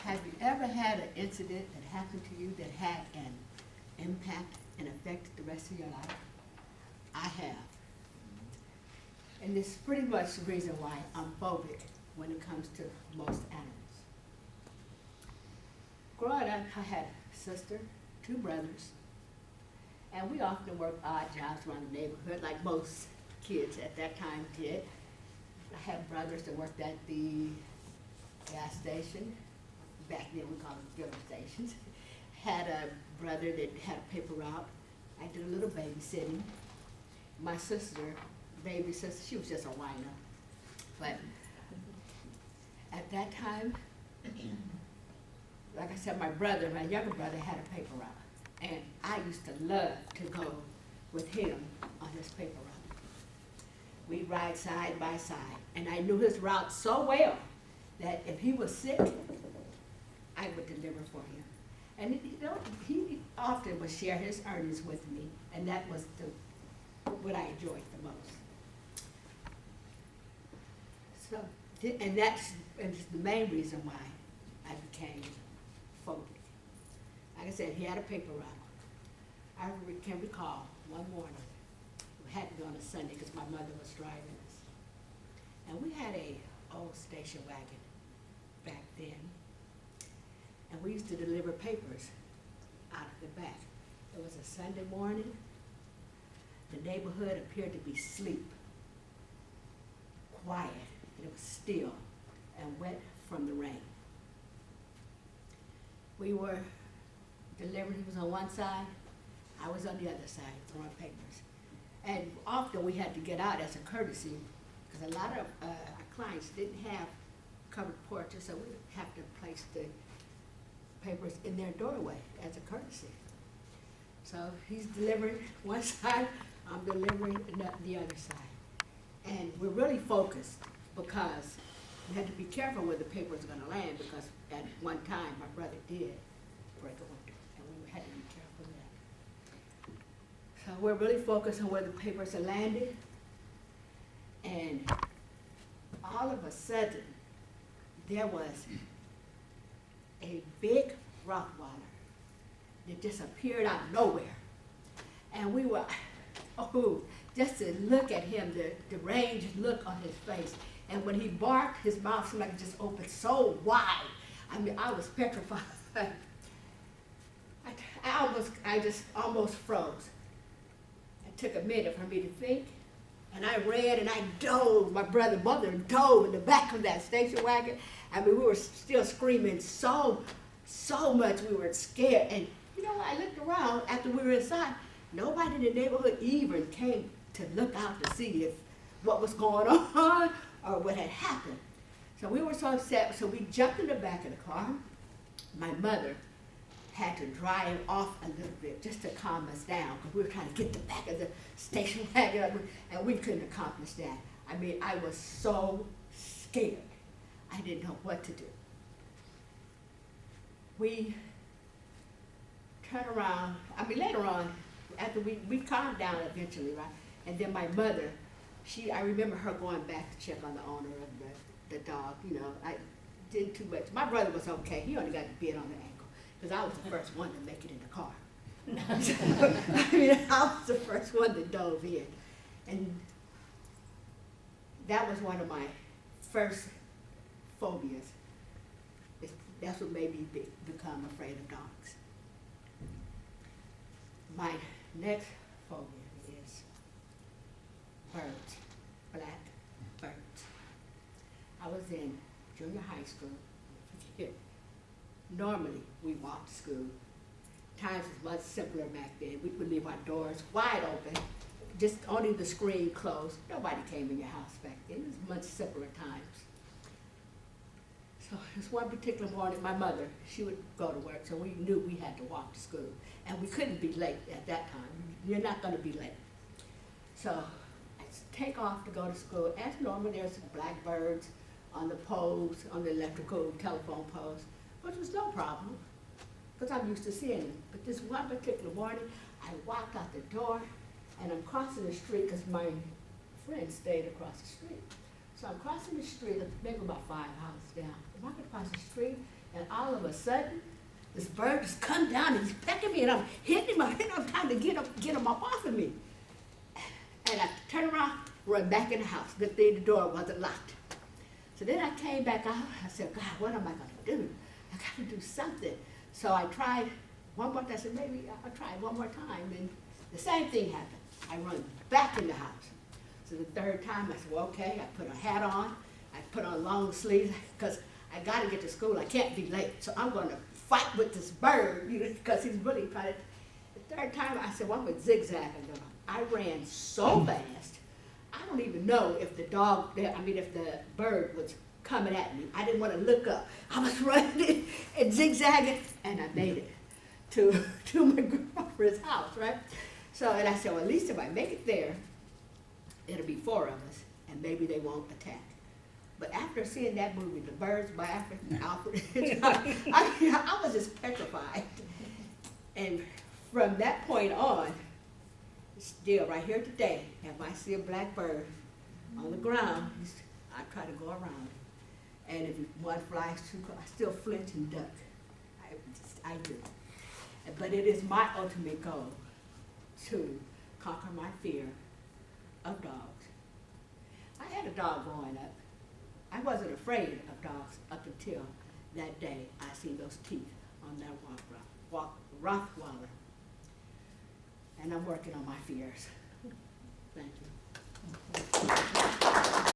Have you ever had an incident that happened to you that had an impact and affected the rest of your life? I have. And this is pretty much the reason why I'm phobic when it comes to most animals. Growing up, I had a sister, 2 brothers, and we often worked odd jobs around the neighborhood like most kids at that time did. I had brothers that worked at the gas station. Back then we called them filling stations. Had a brother that had a paper route. I did a little babysitting. My sister, baby sister, she was just a whiner. But at that time, like I said, my younger brother had a paper route. And I used to love to go with him on his paper route. We'd ride side by side. And I knew his route so well that if he was sick, I would deliver for him. And he often would share his earnings with me, and that was what I enjoyed the most. So, and that's the main reason why I became phobic. Like I said, he had a paper route. I can recall one morning, we had to go on a Sunday because my mother was driving us. And we had a old station wagon back then. And we used to deliver papers out of the back. It was a Sunday morning. The neighborhood appeared to be asleep, quiet, and it was still and wet from the rain. We were delivering, he was on one side, I was on the other side throwing papers. And often we had to get out as a courtesy because a lot of our clients didn't have covered porches, so we would have to place the papers in their doorway as a courtesy. So he's delivering one side, I'm delivering the other side. And we're really focused because we had to be careful where the paper was going to land because at one time my brother did break a window and we had to be careful of that. So we're really focused on where the papers are landed, and all of a sudden there was a big Rottweiler that just appeared out of nowhere. And we were, just to look at him, the deranged look on his face. And when he barked, his mouth seemed like it just opened so wide. I mean, I was petrified. I just almost froze. It took a minute for me to think. And I ran and I dove, my mother dove in the back of that station wagon. I mean, we were still screaming so much, we were scared. And you know, I looked around after we were inside. Nobody in the neighborhood even came to look out to see what was going on or what had happened. So we were so upset, so we jumped in the back of the car. My mother had to drive off a little bit just to calm us down because we were trying to get the back of the station wagon up, and we couldn't accomplish that. I mean, I was so scared. I didn't know what to do. We turned around, I mean, later on, after we calmed down eventually, right? And then my mother, I remember her going back to check on the owner of the dog. You know, I didn't too much. My brother was okay. He only got the bit on the ankle because I was the first one to make it in the car. I mean, I was the first one that dove in. And that was one of my first phobias. That's what made me become afraid of dogs. My next phobia is birds, black birds. I was in junior high school. Normally, we walked to school. Times was much simpler back then. We would leave our doors wide open, just only the screen closed. Nobody came in your house back then. It was much simpler times. So this one particular morning, my mother, she would go to work, so we knew we had to walk to school. And we couldn't be late at that time. You're not going to be late. So I take off to go to school. As normal, there's blackbirds on the poles, on the electrical telephone poles, which was no problem, because I'm used to seeing them. But this one particular morning, I walked out the door, and I'm crossing the street because my friend stayed across the street. So I'm crossing the street, maybe about 5 houses down. I'm walking across the street, And all of a sudden, this bird just come down and he's pecking me, and I'm hitting him, I'm trying to get him off of me. And I turn around, run back in the house. Good thing the door wasn't locked. So then I came back out. I said, God, what am I going to do? I got to do something. So I tried one more time. I said, maybe I'll try one more time. And the same thing happened. I run back in the house. So the third time, I said, well, okay. I put a hat on. I put on long sleeves because I got to get to school. I can't be late. So I'm going to fight with this bird, because he's really trying to. The third time, I said, well, I'm going to zigzag. I ran so fast. I don't even know if if the bird was coming at me. I didn't want to look up. I was running and zigzagging, and I made it to my girlfriend's house, right? So, and I said, well, at least if I make it there, it'll be 4 of us, and maybe they won't attack. But after seeing that movie, The Birds by Alfred, I was just petrified. And from that point on, still right here today, if I see a black bird on the ground, I try to go around. And if one flies too close, I still flinch and duck. I do. But it is my ultimate goal to conquer my fear of dogs. I had a dog growing up. I wasn't afraid of dogs up until that day I seen those teeth on that Rottweiler. And I'm working on my fears. Thank you.